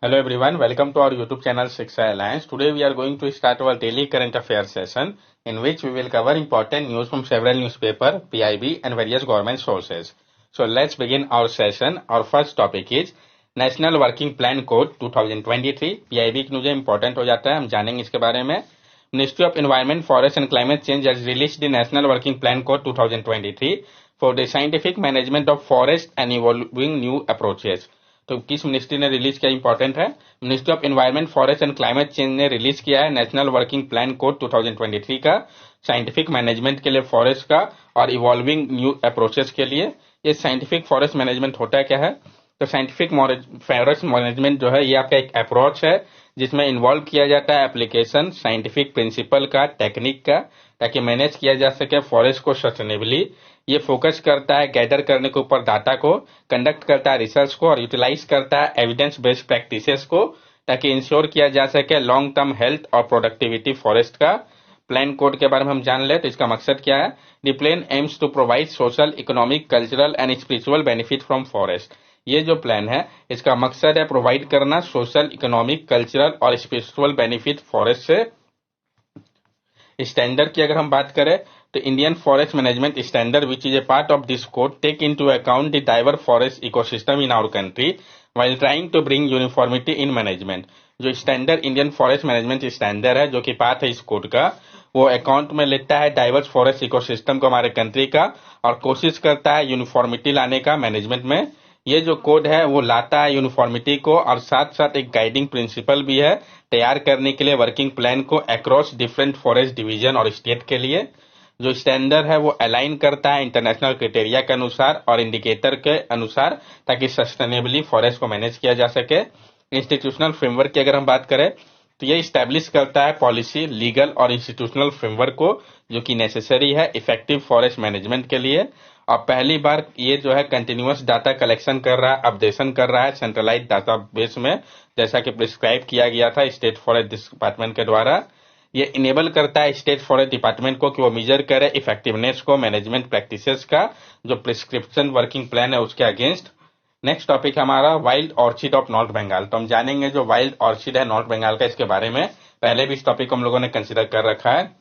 Hello everyone, welcome to our YouTube channel Shiksha Alliance. Today we are going to start our daily current affairs session in which we will cover important news from several newspaper, PIB and various government sources. So let's begin our session. Our first topic is National Working Plan Code 2023. PIB की news important हो जाता है, हम जानेंगे इसके बारे में. Ministry of Environment, Forest and Climate Change has released the National Working Plan Code 2023 for the scientific management of forest and evolving new approaches. तो किस मिनिस्ट्री ने रिलीज किया इंपॉर्टेंट है. Ministry of environment forest and climate change ने release किया है national working plan code 2023 का scientific management के लिए फॉरेस्ट का और इवॉल्विंग न्यू अप्रोचेस के लिए. ये साइंटिफिक फॉरेस्ट मैनेजमेंट होता क्या है? तो साइंटिफिक फॉरेस्ट मैनेजमेंट जो है ये आपका एक अप्रोच है जिसमें इन्वॉल्व किया जाता है एप्लीकेशन साइंटिफिक प्रिंसिपल का, टेक्निक का, ताकि मैनेज किया जा सके फॉरेस्ट को सस्टेनेबली. ये फोकस करता है गैदर करने के ऊपर डाटा को, कंडक्ट करता है रिसर्च को और यूटिलाइज करता है एविडेंस बेस्ड प्रैक्टिसेस को ताकि इंश्योर किया जा सके लॉन्ग टर्म हेल्थ और प्रोडक्टिविटी फॉरेस्ट का. प्लान कोड के बारे में हम जान ले तो इसका मकसद क्या है. The plan aims to provide social, economic, cultural and spiritual benefit from forest. ये जो प्लान है इसका मकसद है प्रोवाइड करना सोशल, इकोनॉमिक, कल्चरल और स्पिरिचुअल बेनिफिट फॉरेस्ट से. स्टैंडर्ड की अगर हम बात करें तो Indian forest management standard which is a part of this code take into account the diverse forest ecosystem in our country while trying to bring uniformity in management. जो standard Indian forest management standard है जो कि part है इस code का, वो account में लेता है डाइवर्स फॉरेस्ट इकोसिस्टम को हमारे कंट्री का और कोशिश करता है यूनिफॉर्मिटी लाने का मैनेजमेंट में. ये जो कोड है वो लाता है यूनिफॉर्मिटी को और साथ साथ एक गाइडिंग प्रिंसिपल भी है तैयार करने के लिए वर्किंग प्लान को अक्रॉस डिफरेंट फॉरेस्ट डिवीजन और स्टेट के लिए. जो स्टैंडर्ड है वो अलाइन करता है इंटरनेशनल क्राइटेरिया के अनुसार और इंडिकेटर के अनुसार ताकि सस्टेनेबली फॉरेस्ट को मैनेज किया जा सके. इंस्टीट्यूशनल फ्रेमवर्क की अगर हम बात करें तो ये स्टैब्लिश करता है पॉलिसी, लीगल और इंस्टीट्यूशनल फ्रेमवर्क को जो कि नेसेसरी है इफेक्टिव फॉरेस्ट मैनेजमेंट के लिए. और पहली बार ये जो है कंटिन्यूअस डाटा कलेक्शन कर रहा है, अपडेशन कर रहा है सेंट्रलाइज डाटाबेस में जैसा कि प्रिस्क्राइब किया गया था स्टेट फॉरेस्ट डिपार्टमेंट के द्वारा. ये इनेबल करता है स्टेट फॉरेस्ट डिपार्टमेंट को कि वो मेजर करे इफेक्टिवनेस को मैनेजमेंट प्रैक्टिसेस का जो प्रिस्क्रिप्शन वर्किंग प्लान है उसके अगेंस्ट. नेक्स्ट टॉपिक हमारा wild orchid of north Bengal. तो हम जानेंगे जो वाइल्ड ऑर्चिड है नॉर्थ बंगाल का इसके बारे में. पहले भी इस टॉपिक को हम लोगों ने कंसिडर कर रखा है.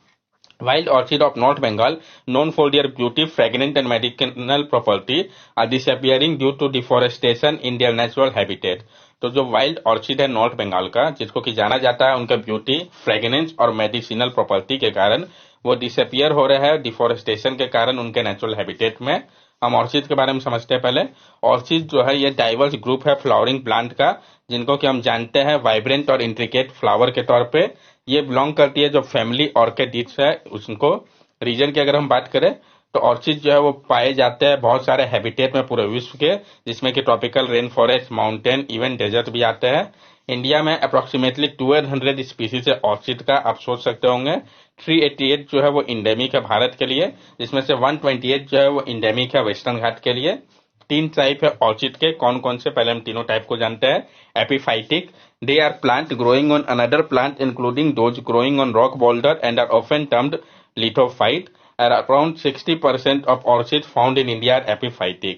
Wild orchid of North Bengal, known for their beauty, fragrance and medicinal property, are disappearing due to deforestation in their natural habitat. तो जो वाइल्ड ऑर्चिड है नॉर्थ बंगाल का जिसको कि जाना जाता है उनके ब्यूटी, फ्रेगनेंस और मेडिसिनल प्रॉपर्टी के कारण वो डिसअपियर हो रहा है डिफोरेस्टेशन के कारण उनके नेचुरल हैबिटेट में. हम ऑर्चिड के बारे में समझते हैं पहले. ऑर्चिड जो है ये डाइवर्स ग्रुप है फ्लावरिंग प्लांट का जिनको कि हम जानते हैं वाइब्रेंट और इंट्रिकेट फ्लावर के तौर पे. ये बिलोंग करती है जो फैमिली ऑर्किड्स है उसको. रीजन की अगर हम बात करें तो ऑर्चिड जो है वो पाए जाते हैं बहुत सारे हैबिटेट में पूरे विश्व के जिसमें कि tropical rain forest, mountain, even desert भी आते हैं. इंडिया में अप्रोक्सीमेटली 1200 स्पीसीज है ऑर्चिड का, आप सोच सकते होंगे. 388 जो है वो इंडेमिक है भारत के लिए जिसमें से 128 जो है वो इंडेमिक है वेस्टर्न घाट के लिए. तीन टाइप है ऑर्चिड के. कौन कौन से, पहले हम तीनों टाइप को जानते हैं. Epiphytic, they are plant growing on another plant including those growing on rock boulder and are often termed lithophyte. Around 60% of orchids found in India are epiphytic.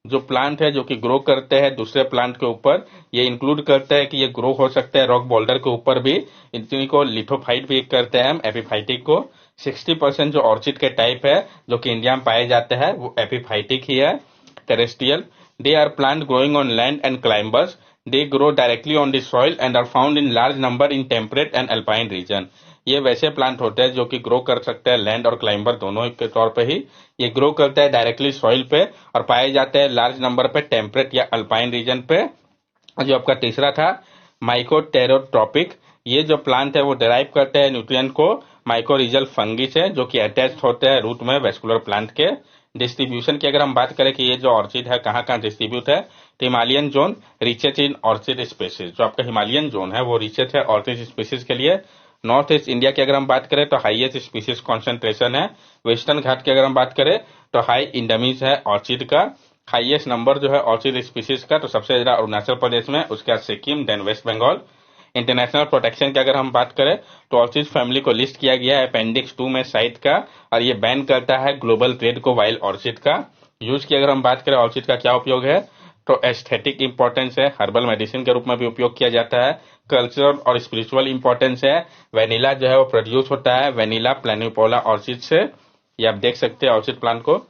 जो प्लांट है जो कि ग्रो करते हैं दूसरे प्लांट के ऊपर, ये इंक्लूड करते हैं कि ये ग्रो हो सकते हैं रॉक बोल्डर के ऊपर भी, इनको लिथोफाइट भी करते हैं हम एपिफाइटिक को. 60% जो ऑर्चिड के टाइप है जो कि इंडिया में पाए जाते हैं वो एपिफाइटिक ही है. Terrestrial, they are plant growing on land and climbers. They grow directly on the soil and are found in large number in temperate and alpine region. ये वैसे प्लांट होते हैं जो कि ग्रो कर सकते हैं लैंड और क्लाइंबर दोनों के तौर पे ही. ये ग्रो करते हैं डायरेक्टली सॉइल पे और पाए जाते हैं लार्ज नंबर पे टेम्परेट या अल्पाइन रीजन पे. जो आपका तीसरा था माइकोटेरोट्रोपिक, ये जो प्लांट है वो डिराइव करते हैं न्यूट्रिएंट को माइकोरिजल फंगी से जो कि अटैच होते हैं रूट में वेस्कुलर प्लांट के. डिस्ट्रीब्यूशन की अगर हम बात करें कि ये जो ऑर्चिड है कहाँ कहाँ डिस्ट्रीब्यूट है तो हिमालयन जोन रिचेट इन ऑर्चिड स्पीसीज. जो आपका हिमालयन जोन है वो रिचेट है ऑर्चिड स्पीसीज के लिए. नॉर्थ ईस्ट इंडिया की अगर हम बात करें तो हाईएस्ट स्पीसीज कॉन्सेंट्रेशन है. वेस्टर्न घाट की अगर हम बात करें तो हाई इंडमीज है ऑर्चिड का. हाईएस्ट नंबर जो है ऑर्चिड स्पीसीज का तो सबसे ज्यादा अरुणाचल प्रदेश में, उसके बाद Sikkim, then west Bengal. International protection की अगर हम बात करें तो ऑर्चिड फैमिली को लिस्ट किया गया है अपेंडिक्स 2 में साइट का और ये बैन करता है ग्लोबल ट्रेड को वाइल्ड ऑर्चिड का. यूज की अगर हम बात करें ऑर्चिड का क्या उपयोग है तो एस्थेटिक इंपॉर्टेंस है, हर्बल मेडिसिन के रूप में भी उपयोग किया जाता है। कल्चरल और स्पिरिचुअल इंपॉर्टेंस है, वेनिला जो है वो प्रोड्यूस होता है वेनिला प्लानिपोला ऑर्चिड से, ये आप देख सकते हैं ऑर्चिड प्लांट को।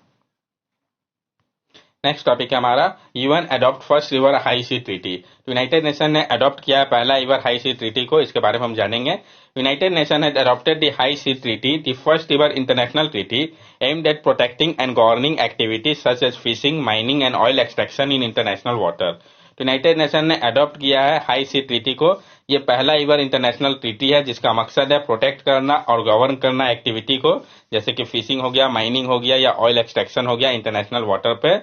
नेक्स्ट टॉपिक है हमारा UN adopt first ever high sea treaty. United Nation ने अडॉप्ट किया है पहला रिवर हाई सी ट्रीटी को, इसके बारे में हम जानेंगे। United Nation has adopted the high sea treaty, the first river international treaty aimed at protecting and governing activities such as fishing, mining and oil extraction in international water. United Nation ने adopt किया है high sea treaty को। ये पहला river international treaty है जिसका मकसद है प्रोटेक्ट करना और गवर्न करना एक्टिविटी को, जैसे कि फिशिंग हो गया, माइनिंग हो गया या ऑयल एक्सट्रैक्शन हो गया इंटरनेशनल वाटर पे।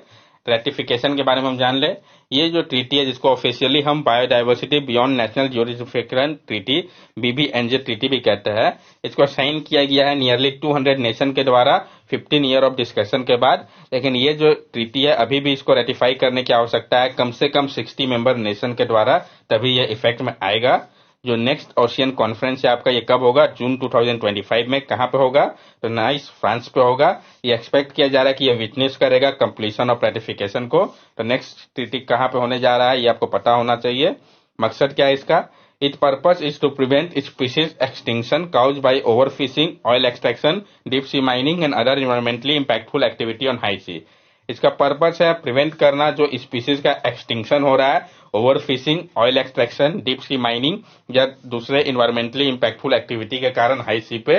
रेटिफिकेशन के बारे में हम जान ले। ये जो ट्रीटी है जिसको ऑफिशियली हम biodiversity beyond national jurisdiction treaty BBNJ treaty भी कहते हैं, इसको साइन किया गया है नियरली 200 नेशन के द्वारा 15 ईयर ऑफ डिस्कशन के बाद। लेकिन ये जो ट्रीटी है अभी भी इसको रेटिफाई करने की आवश्यकता है कम से कम 60 मेंबर नेशन के द्वारा, तभी ये इफेक्ट में आएगा। जो नेक्स्ट ओशियन कॉन्फ्रेंस है आपका ये कब होगा, जून 2025 में। कहां पे होगा, तो नाइस फ्रांस पे होगा। ये एक्सपेक्ट किया जा रहा है कि ये विटनेस करेगा कंप्लीशन ऑफ रेटिफिकेशन को। तो नेक्स्ट ट्रीटी कहां पे होने जा रहा है ये आपको पता होना चाहिए। मकसद क्या है इसका, it purpose is to prevent species extinction caused by overfishing, oil extraction, deep sea mining and other environmentally impactful activity on high sea. इसका पर्पस है प्रिवेंट करना जो स्पीशीज का एक्सटिंक्शन हो रहा है, over fishing, oil extraction, deep sea mining या दूसरे इन्वायरमेंटली इंपैक्टफुल एक्टिविटी के कारण हाई सी पे।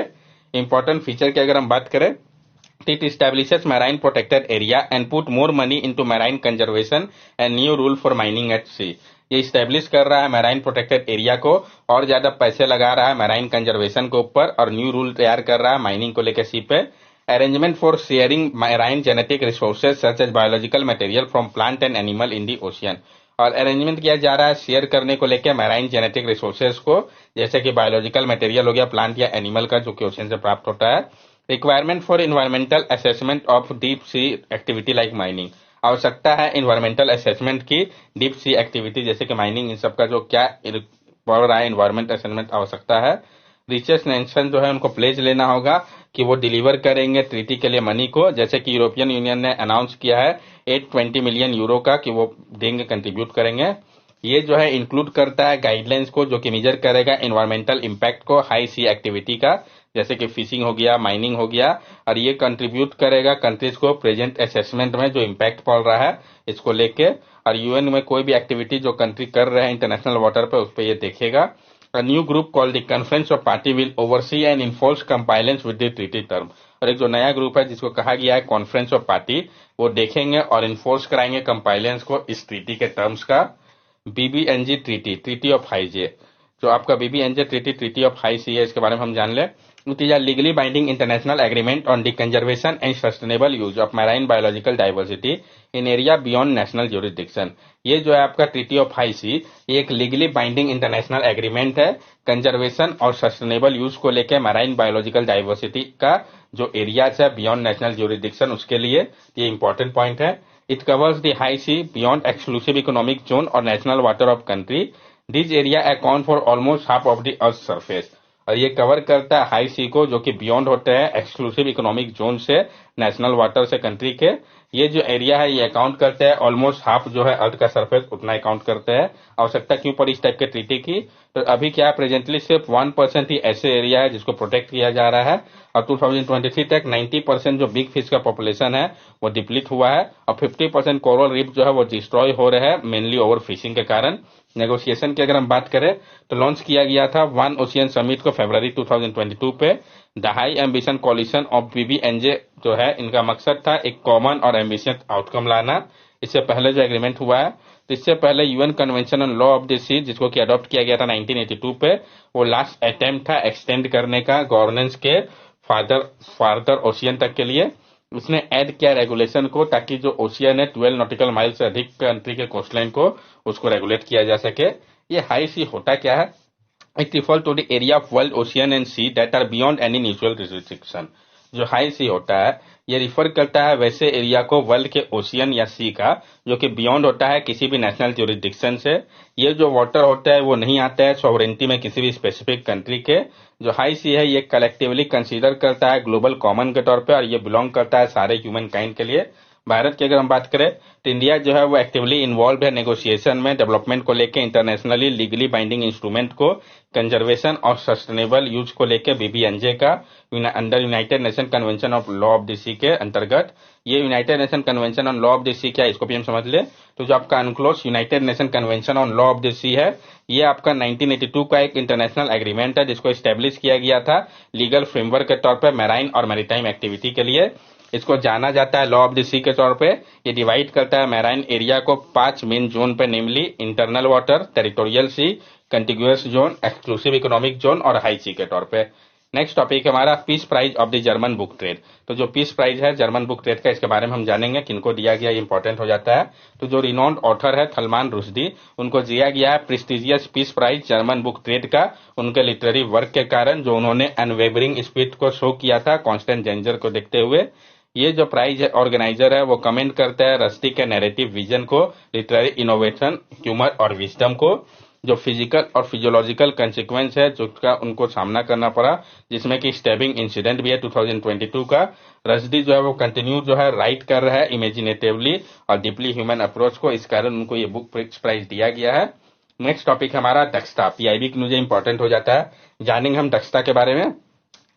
इंपॉर्टेंट फीचर की अगर हम बात करें, it establishes marine protected area and put more money into marine conservation and new rule for mining at sea। ये स्टैब्लिश कर रहा है मैराइन प्रोटेक्टेड एरिया को और ज्यादा पैसे लगा रहा है मैराइन कंजर्वेशन के ऊपर और न्यू रूल तैयार कर रहा है माइनिंग को लेकर सी पे। Arrangement for sharing marine genetic resources such as biological material from plant and animal in the ocean. और अरेंजमेंट किया जा रहा है शेयर करने को लेकर मैराइन जेनेटिक रिसोर्सेज को, जैसे कि बायोलॉजिकल मटेरियल हो गया प्लांट या एनिमल का जो कि ओशियन से प्राप्त होता है। Requirement for environmental assessment of deep sea activity like mining, आवश्यकता है इन्वायरमेंटल असेसमेंट की डीप सी एक्टिविटी जैसे कि माइनिंग, इन सब का जो क्या पड़ रहा है इन्वायरमेंट असेसमेंट आवश्यकता है। रिचेस्ट नेशन जो है उनको प्लेज लेना होगा कि वो डिलीवर करेंगे ट्रीटी के लिए मनी को, जैसे कि यूरोपियन यूनियन ने अनाउंस किया है 820 मिलियन यूरो का कि वो देंगे, कंट्रीब्यूट करेंगे। ये जो है इंक्लूड करता है गाइडलाइंस को जो कि मेजर करेगा इन्वायरमेंटल इंपैक्ट को हाई सी एक्टिविटी का, जैसे कि फिशिंग हो गया, माइनिंग हो गया, और ये कंट्रीब्यूट करेगा कंट्रीज को प्रेजेंट असेसमेंट में जो इम्पैक्ट पड़ रहा है इसको लेके। और यूएन में कोई भी एक्टिविटी जो कंट्री कर रहे हैं इंटरनेशनल वाटर पे उस पर ये देखेगा। A new group called the Conference of Party will oversee and enforce compliance with the treaty term। और एक जो नया ग्रुप है जिसको कहा गया है कॉन्फ्रेंस ऑफ पार्टी, वो देखेंगे और इन्फोर्स कराएंगे कंप्लायंस को इस ट्रीटी के टर्म्स का। BBNG treaty, treaty of high जे, जो आपका बीबीएनजे ट्रीटी, ट्रीटी ऑफ हाई सी है, इसके बारे में हम जान ले। It is a legally binding international agreement on the conservation and sustainable use of marine biological diversity in area beyond national jurisdiction. ये जो है आपका ट्रीटी ऑफ हाई सी, ये एक लीगली बाइंडिंग इंटरनेशनल एग्रीमेंट है कंजर्वेशन और सस्टेनेबल यूज को लेकर मैराइन बायोलॉजिकल डाइवर्सिटी का जो एरियाज है बियॉन्ड नेशनल ज्यूरिसडिक्शन उसके लिए। ये इंपॉर्टेंट पॉइंट है। It covers the high sea beyond exclusive economic zone और national water of country. This area account for almost half of the earth surface. और ये कवर करता है हाई सी को जो कि बियॉन्ड होते हैं एक्सक्लूसिव इकोनॉमिक जोन से, नेशनल वाटर से कंट्री के। ये जो एरिया है ये अकाउंट करते हैं ऑलमोस्ट हाफ जो है अर्थ का सरफेस, उतना अकाउंट करते हैं। आवश्यकता क्यों पड़ी इस टाइप के ट्रीटी की, तो अभी क्या है प्रेजेंटली सिर्फ 1% ही ऐसे एरिया है जिसको प्रोटेक्ट किया जा रहा है, और 2023 तक 90% जो बिग फिश का पॉपुलेशन है वो डिप्लीट हुआ है, और 50% कोरल रीफ जो है वो डिस्ट्रॉय हो रहे हैं मेनली ओवर फिशिंग के कारण। नेगोशिएशन की अगर हम बात करें तो लॉन्च किया गया था वन ओशियन समिट को फरवरी 2022 पे। The high ambition coalition of BBNJ जो है इनका मकसद था एक कॉमन और एम्बिशियस आउटकम लाना। इससे पहले जो एग्रीमेंट हुआ है, तो इससे पहले UN convention on law of the sea जिसको कि अडॉप्ट किया गया था 1982 पे, वो लास्ट अटेम्प्ट था एक्सटेंड करने का गवर्नेंस के फार्दर ओशियन तक के लिए। उसने ऐड किया रेगुलेशन को ताकि जो ओशियन है 12 नॉटिकल माइल से अधिक कंट्री के कोस्टलाइन को उसको रेगुलेट किया जा सके। ये हाई सी होता क्या है, it refer to the area of world ocean and sea that are beyond any neutral restriction. जो हाई सी होता है ये रिफर करता है वैसे एरिया को वर्ल्ड के ओशियन या सी का जो कि बियॉन्ड होता है किसी भी नेशनल ज्यूरिसडिक्शन से। ये जो वाटर होता है वो नहीं आता है सॉवरेंटी में किसी भी स्पेसिफिक कंट्री के। जो हाई सी है ये कलेक्टिवली कंसीडर करता है ग्लोबल कॉमन के तौर पे, और ये बिलोंग करता है सारे ह्यूमन काइंड के लिए। भारत की अगर हम बात करें तो इंडिया जो है वो एक्टिवली इन्वॉल्व है नेगोशिएशन में डेवलपमेंट को लेके, इंटरनेशनली लीगली बाइंडिंग इंस्ट्रूमेंट को, कंजर्वेशन और सस्टेनेबल यूज को लेके बीबीएनजे का under United Nation convention of law of the sea के अंतर्गत। ये United Nation convention on law of the sea क्या है इसको भी हम समझ ले। तो जो आपका UNCLOS United Nation convention on law of the sea है, ये आपका 1982 का एक इंटरनेशनल एग्रीमेंट है जिसको स्टेब्लिश किया गया था लीगल फ्रेमवर्क के तौर पर मैराइन और मैरीटाइम एक्टिविटी के लिए। इसको जाना जाता है लॉ ऑफ द सी के तौर पे। ये डिवाइड करता है मैराइन एरिया को 5 मेन जोन पे, namely internal water, territorial sea, contiguous zone, exclusive economic zone और हाई सी के तौर पे। नेक्स्ट टॉपिक हमारा peace prize of the German book trade. तो जो पीस प्राइज है जर्मन बुक ट्रेड का, इसके बारे में हम जानेंगे किनको दिया गया, इंपॉर्टेंट हो जाता है। तो जो रिनोन्ड ऑथर है सलमान रुश्दी, उनको दिया गया है prestigious peace prize German book trade का, उनके लिटरेरी वर्क के कारण जो उन्होंने अनवेवरिंग स्पिरिट को शो किया था कांस्टेंट डेंजर को देखते हुए। ये जो प्राइज ऑर्गेनाइजर है वो कमेंट करता है रस्टी के नैरेटिव विजन को, लिटरेरी इनोवेशन, ह्यूमर और विजडम को, जो फिजिकल और फिजियोलॉजिकल कंसिक्वेंस है जो का उनको सामना करना पड़ा, जिसमें कि स्टैबिंग इंसिडेंट भी है 2022 का। रस्डी जो है वो कंटिन्यू जो है राइट कर रहा है इमेजिनेटिवली और डीपली ह्यूमन अप्रोच को, इस कारण उनको ये बुक प्राइज दिया गया है। नेक्स्ट टॉपिक हमारा दक्षता, पीआईबी के मुझे इंपॉर्टेंट हो जाता है, जानेंगे हम दक्षता के बारे में।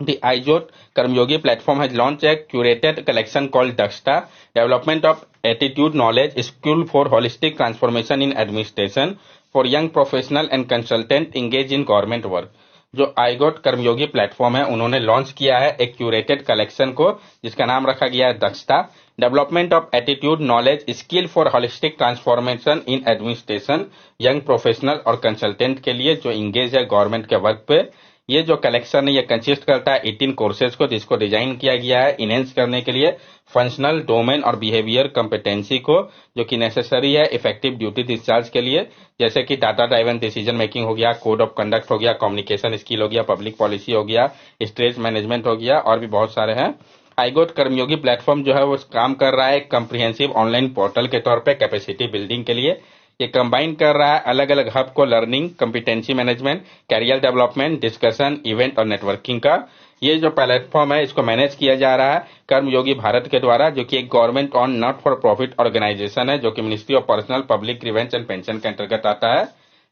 The iJolt Karmyogi platform has launched a curated collection called Dakshta, Development of Attitude Knowledge School for Holistic Transformation in Administration for young professional and consultant engaged in government work। जो iJolt कर्मयोगी platform है उन्होंने launch किया है एक curated collection को जिसका नाम रखा गया है दक्षता, development of attitude knowledge skill for holistic transformation in administration young professional और कंसल्टेंट के लिए जो इंगेज है गवर्नमेंट के वर्क पे। ये जो कलेक्शन है ये कंसिस्ट करता है 18 कोर्सेज को जिसको डिजाइन किया गया है इनहेंस करने के लिए फंक्शनल, डोमेन और बिहेवियर कॉम्पिटेंसी को, जो कि नेसेसरी है इफेक्टिव ड्यूटी डिस्चार्ज के लिए, जैसे कि डाटा ड्राइवन डिसीजन मेकिंग हो गया, कोड ऑफ कंडक्ट हो गया, कम्युनिकेशन स्किल हो गया, पब्लिक पॉलिसी हो गया, स्ट्रेस मैनेजमेंट हो गया और भी बहुत सारे हैं। iJolt कर्मयोगी प्लेटफॉर्म जो है वो काम कर रहा है एक कम्प्रिहेंसिव ऑनलाइन पोर्टल के तौर पे कैपेसिटी बिल्डिंग के लिए। ये कंबाइन कर रहा है अलग अलग हब को learning, competency management, career development, discussion, event और नेटवर्किंग का। ये जो प्लेटफॉर्म है इसको मैनेज किया जा रहा है कर्मयोगी भारत के द्वारा, जो कि एक government on not for profit organisation है जो कि ministry of personnel public grievance and pension के अंतर्गत आता है।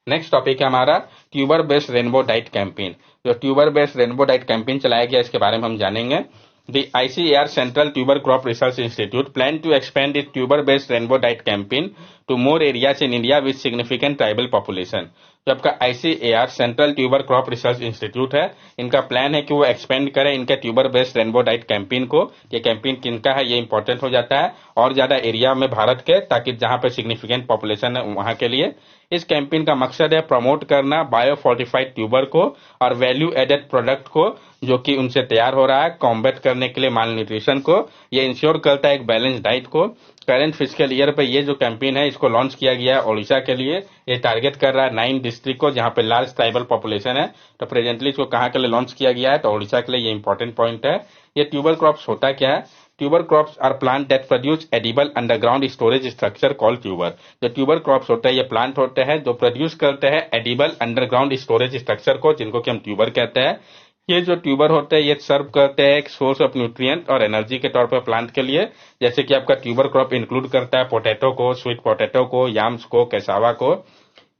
नेक्स्ट टॉपिक है हमारा tuber based rainbow diet campaign. जो tuber based rainbow diet campaign चलाया गया इसके बारे में हम जानेंगे। The ICAR Central Tuber Crop Research Institute plan to expand its tuber-based rainbow diet campaign to more areas in India with significant tribal population। जो आपका ICAR central tuber crop research institute है, इनका प्लान है कि वो expand करें इनके tuber based rainbow diet campaign को। ये कैंपेन किनका है ये इंपॉर्टेंट हो जाता है और ज्यादा एरिया में भारत के, ताकि जहां पे सिग्निफिकेंट पॉपुलेशन है वहां के लिए। इस कैंपेन का मकसद है प्रमोट करना बायो फोर्टिफाइड ट्यूबर को और वैल्यू एडेड प्रोडक्ट को जो कि उनसे तैयार हो रहा है, कॉम्बैट करने के लिए माल न्यूट्रिशन को। ये इंश्योर करता है एक बैलेंस डाइट को। करंट फिजिकल ईयर पे ये जो कैंपेन है इसको लॉन्च किया गया है ओडिशा के लिए। ये टारगेट कर रहा है 9 डिस्ट्रिक्ट को जहां पे लार्ज ट्राइबल पॉपुलेशन है। तो प्रेजेंटली इसको कहां के लिए लॉन्च किया गया है, तो ओडिशा के लिए ये इंपॉर्टेंट पॉइंट है। ये ट्यूबर क्रॉप्स होता क्या है? Tuber crops are plant that produce edible underground storage structure called tuber. जो ट्यूबर क्रॉप्स होते हैं ये प्लांट होते हैं जो प्रोड्यूस करते हैं एडिबल अंडरग्राउंड स्टोरेज स्ट्रक्चर को, जिनको कि हम ट्यूबर कहते हैं। ये जो ट्यूबर होते हैं ये सर्व करते हैं एक सोर्स ऑफ न्यूट्रिएंट और एनर्जी के तौर पर प्लांट के लिए। जैसे कि आपका ट्यूबर क्रॉप इंक्लूड करता है पोटैटो को, स्वीट पोटैटो को, याम्स को, कैसावा को।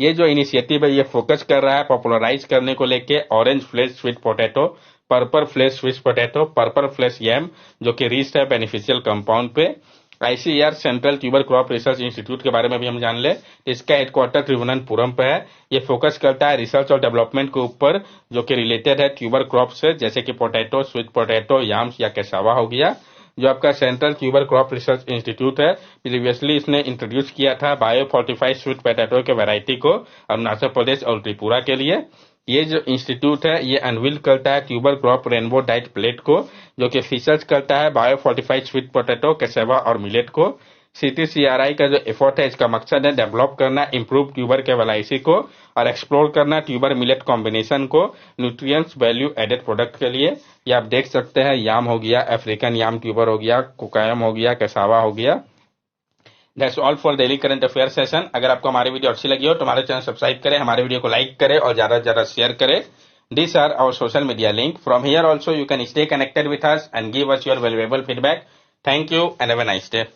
ये जो इनिशिएटिव है ये फोकस कर रहा है पॉपुलराइज करने को लेके orange flesh sweet potato, purple flesh sweet potato, purple flesh yam जो कि रिच है बेनिफिशियल कंपाउंड पे। ICAR central tuber crop research institute के बारे में भी हम जान ले। इसका हेडक्वार्टर त्रिभुवनपुरम पे है। ये फोकस करता है रिसर्च और डेवलपमेंट के ऊपर जो कि रिलेटेड है ट्यूबर क्रॉप से, जैसे कि पोटैटो, स्वीट पोटैटो, याम्स या कैसावा हो गया। जो आपका central tuber crop research institute है, प्रीवियसली इसने इंट्रोड्यूस किया था बायो फोर्टिफाइड स्वीट पोटैटो के वैरायटी को अरुणाचल प्रदेश और त्रिपुरा के लिए। ये जो इंस्टीट्यूट है ये अनवील करता है tuber crop rainbow diet plate को, जो कि फीचर्स करता है बायो फोर्टिफाइड स्वीट पोटैटो, कैसावा और मिलेट को। CTCRI का जो एफर्ट है इसका मकसद है डेवलप करना इम्प्रूव ट्यूबर केवालाइसी को और एक्सप्लोर करना ट्यूबर मिलेट कॉम्बिनेशन को न्यूट्रिएंट्स वैल्यू एडेड प्रोडक्ट के लिए। ये आप देख सकते हैं याम हो गया, अफ्रीकन याम ट्यूबर हो गया, कोकायम हो गया, कैसावा हो गया। That's all for daily current affair session. अगर आपको हमारी वीडियो अच्छी लगी हो तो हमारे चैनल सब्सक्राइब करें, हमारे वीडियो को लाइक करें और ज्यादा से ज्यादा शेयर करें। These are our social media link. From here also you can stay connected with us and give us your valuable feedback. Thank you and have a nice day.